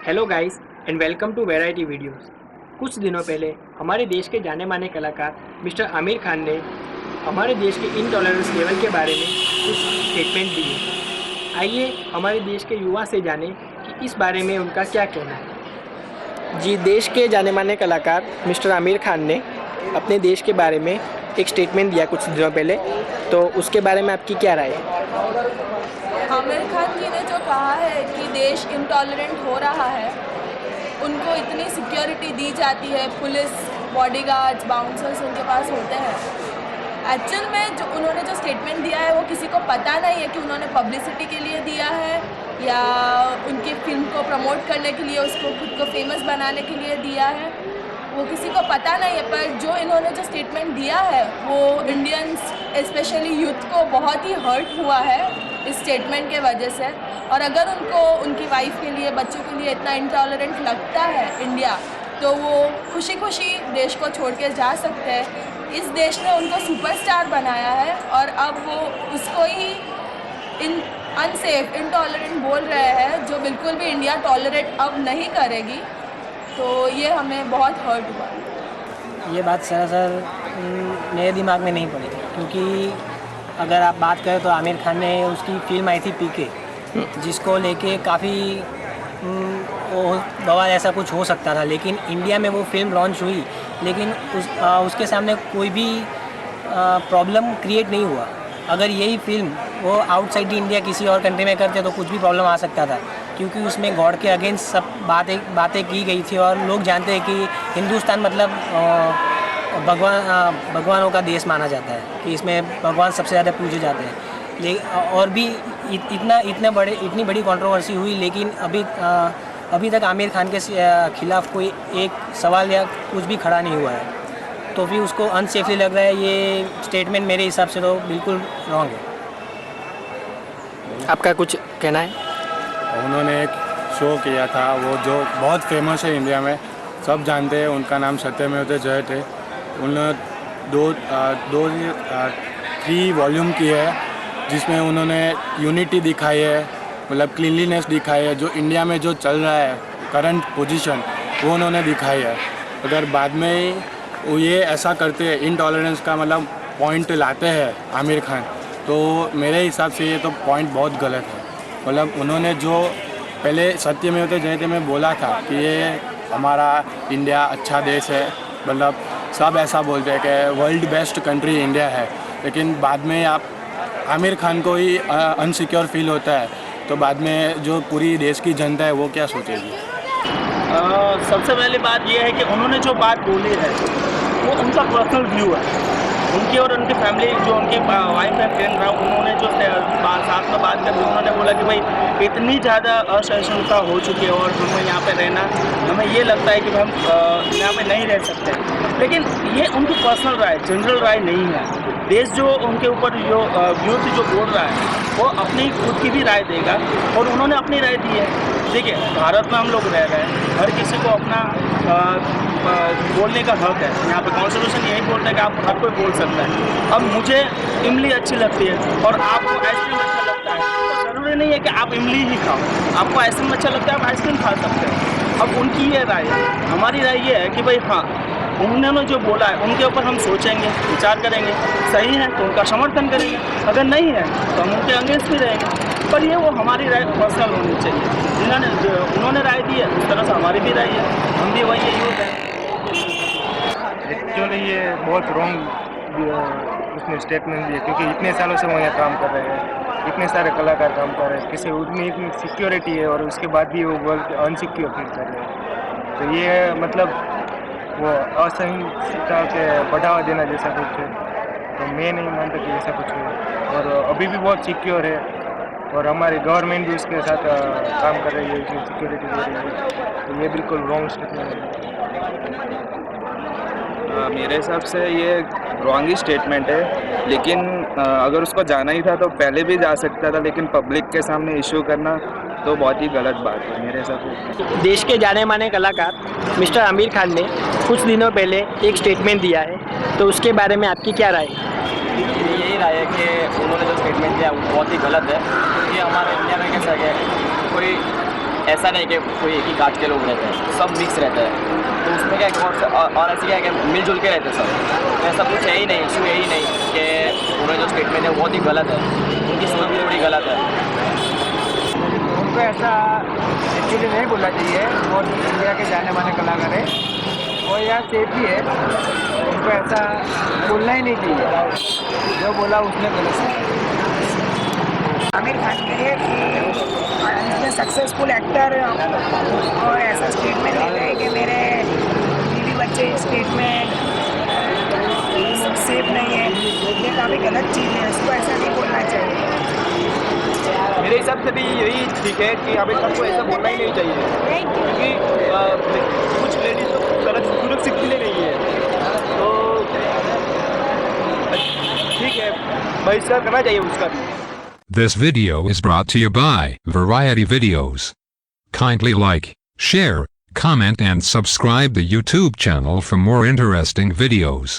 Hello guys and welcome to variety videos. कुछ दिनों पहले हमारे देश के जाने माने कलाकार मिस्टर आमिर खान ने हमारे देश के इनटॉलरेंस लेवल के बारे में कुछ स्टेटमेंट दिए। आइए हमारे देश के युवा से जानें कि इस बारे में उनका क्या कहना है। जी, देश के जाने माने कलाकार मिस्टर आमिर खान ने अपने देश के बारे में एक स्टेटमेंट दिया कुछ दिनों पहले, तो उसके बारे में आपकी क्या राय है? आमिर खान जी ने जो कहा है कि देश इंटॉलरेंट हो रहा है, उनको इतनी सिक्योरिटी दी जाती है, पुलिस, बॉडीगार्ड्स, बाउंसर्स उनके पास होते हैं। एक्चुअल में जो उन्होंने जो स्टेटमेंट दिया है वो किसी को पता नहीं है कि उन्होंने पब्लिसिटी के लिए दिया है या उनकी फिल्म को प्रमोट करने के लिए, उसको खुद को फेमस बनाने के लिए दिया है, वो किसी को पता नहीं है। पर जो इन्होंने जो स्टेटमेंट दिया है वो इंडियंस स्पेशली यूथ को बहुत ही हर्ट हुआ है इस स्टेटमेंट के वजह से। और अगर उनको उनकी वाइफ के लिए, बच्चों के लिए इतना इंटॉलरेंट लगता है इंडिया, तो वो खुशी खुशी देश को छोड़ के जा सकते हैं। इस देश ने उनको सुपरस्टार बनाया है और अब वो उसको ही अनसेफ, इंटॉलरेंट बोल रहे हैं, जो बिल्कुल भी इंडिया टॉलरेट अब नहीं करेगी। तो ये हमें बहुत हर्ट हुआ। ये बात सरासर मेरे दिमाग में नहीं पड़ी, क्योंकि अगर आप बात करें तो आमिर खान ने उसकी फिल्म आई थी पीके, जिसको लेके काफ़ी बवाल ऐसा कुछ हो सकता था, लेकिन इंडिया में वो फिल्म लॉन्च हुई, लेकिन उसके सामने कोई भी प्रॉब्लम क्रिएट नहीं हुआ। अगर यही फिल्म वो आउटसाइड इंडिया किसी और कंट्री में करते तो कुछ भी प्रॉब्लम आ सकता था, क्योंकि उसमें गॉड के अगेंस्ट सब बातें की गई थी। और लोग जानते हैं कि हिंदुस्तान मतलब भगवानों का देश माना जाता है, कि इसमें भगवान सबसे ज़्यादा पूजे जाते हैं। और भी इतनी बड़ी कंट्रोवर्सी हुई, लेकिन अभी तक आमिर खान के खिलाफ कोई एक सवाल या कुछ भी खड़ा नहीं हुआ है। तो फिर उसको अनसेफली लग रहा है। ये स्टेटमेंट मेरे हिसाब से तो बिल्कुल रॉन्ग है। आपका कुछ कहना है? उन्होंने एक शो किया था, वो जो बहुत फेमस है इंडिया में, सब जानते हैं, उनका नाम सत्यमेव जयते। उन्होंने 3 वॉल्यूम की है, जिसमें उन्होंने यूनिटी दिखाई है, मतलब क्लीनलीनेस दिखाई है। जो इंडिया में जो चल रहा है करंट पोजीशन, वो उन्होंने दिखाई है। अगर बाद में वो ये ऐसा करते हैं, इनटॉलरेंस का मतलब पॉइंट लाते हैं आमिर खान, तो मेरे हिसाब से ये तो पॉइंट बहुत गलत है। मतलब उन्होंने जो पहले सत्यमेव जयते में बोला था कि ये हमारा इंडिया अच्छा देश है, मतलब सब ऐसा बोलते हैं कि वर्ल्ड बेस्ट कंट्री इंडिया है, लेकिन बाद में आप आमिर खान को ही अनसिक्योर फील होता है, तो बाद में जो पूरी देश की जनता है वो क्या सोचेगी? सबसे पहली बात यह है कि उन्होंने जो बात बोली है वो उनका पर्सनल व्यू है। उनकी और उनकी फैमिली, जो उनकी वाइफ है, फ्रेंड रहा, उन्होंने जो साथ में बात करके उन्होंने बोला कि भाई इतनी ज़्यादा असहिष्णुता हो चुकी है और हमें यहाँ पे रहना, हमें ये लगता है कि हम यहाँ पे नहीं रह सकते। लेकिन ये उनकी पर्सनल राय, जनरल राय नहीं है। देश जो उनके ऊपर जो यूथ जो बोल रहा है वो अपनी खुद की भी राय देगा, और उन्होंने अपनी राय दी है। देखिए, भारत में हम लोग रह रहे हैं, हर किसी को अपना बोलने का हक है। यहाँ पे कॉन्स्टिट्यूशन यही बोलता है कि आप हर कोई बोल सकता है। अब मुझे इमली अच्छी लगती है और आपको आइसक्रीम अच्छा लगता है, तो ज़रूरी नहीं है कि आप इमली ही खाओ। आपको आइसक्रीम अच्छा लगता है, आप आइसक्रीम खा सकते हैं। अब उनकी ये राय है, हमारी राय ये है कि भाई हाँ, उन्होंने जो बोला है उनके ऊपर हम सोचेंगे, विचार करेंगे। सही है तो उनका समर्थन करेंगे, अगर नहीं है तो हम उनके अगेंस्ट भी रहेंगे। पर ये वो हमारी राय पर्सनल होनी चाहिए। उन्होंने राय दी है, उस तरह से हमारी भी राय है, हम भी वही यूथ है। एक्चुअली ये बहुत रॉन्ग उसने स्टेटमेंट दिया, क्योंकि इतने सालों से वो यहाँ काम कर रहे हैं, इतने सारे कलाकार काम कर रहे हैं, किसी उनमें इतनी सिक्योरिटी है और उसके बाद भी वो वर्ल्ड अनसिक्योर फील कर रहे हैं। तो ये मतलब वो असहिष्णुता के बढ़ावा देना जैसा कुछ है। तो मैं नहीं मानता कि ऐसा कुछ है, और अभी भी बहुत सिक्योर है, और हमारी गवर्नमेंट भी उसके साथ काम कर रही है, उसकी सिक्योरिटी दे रही है। तो ये बिल्कुल रॉन्ग स्टेटमेंट है। मेरे हिसाब से ये रॉन्ग ही स्टेटमेंट है, लेकिन अगर उसको जाना ही था तो पहले भी जा सकता था, लेकिन पब्लिक के सामने इशू करना तो बहुत ही गलत बात है मेरे हिसाब से। देश के जाने माने कलाकार मिस्टर आमिर खान ने कुछ दिनों पहले एक स्टेटमेंट दिया है, तो उसके बारे में आपकी क्या राय है? यही राय है कि उन्होंने जो स्टेटमेंट दिया वो बहुत ही गलत है, क्योंकि हमारे इंडिया में कैसा है कि कोई ऐसा नहीं कि कोई एक ही कास्ट के लोग रहते हैं, सब मिक्स रहते हैं। तो उसमें क्या और ऐसे क्या है कि मिलजुल के रहते हैं सब। ऐसा कुछ है ही नहीं, इशू है ही नहीं कि उन्होंने जो स्टेटमेंट है बहुत ही गलत है, उनकी सोच भी थोड़ी गलत है। उनको ऐसा एक्चुअली नहीं बोलना चाहिए। वो इंडिया के जाने माने कलाकार है, वो यहाँ सेफ भी है, उनको ऐसा बोलना ही नहीं चाहिए। जो बोला उसने गलत है। आमिर खान के लिए इतने सक्सेसफुल एक्टर और ऐसा स्टेटमेंट देते हैं कि मेरे बीवी बच्चे स्टेट में सेफ नहीं है, ये काफ़ी गलत चीज़ है, उसको ऐसा नहीं बोलना चाहिए। मेरे हिसाब से भी यही ठीक है कि आमिर खान को ऐसा बोलना ही नहीं चाहिए, क्योंकि कुछ लेडीज तो सुरक्षित के लिए नहीं है। तो ठीक है, बहिष्कार करना चाहिए उसका भी। This video is brought to you by Variety Videos. Kindly like, share, comment and subscribe the YouTube channel for more interesting videos.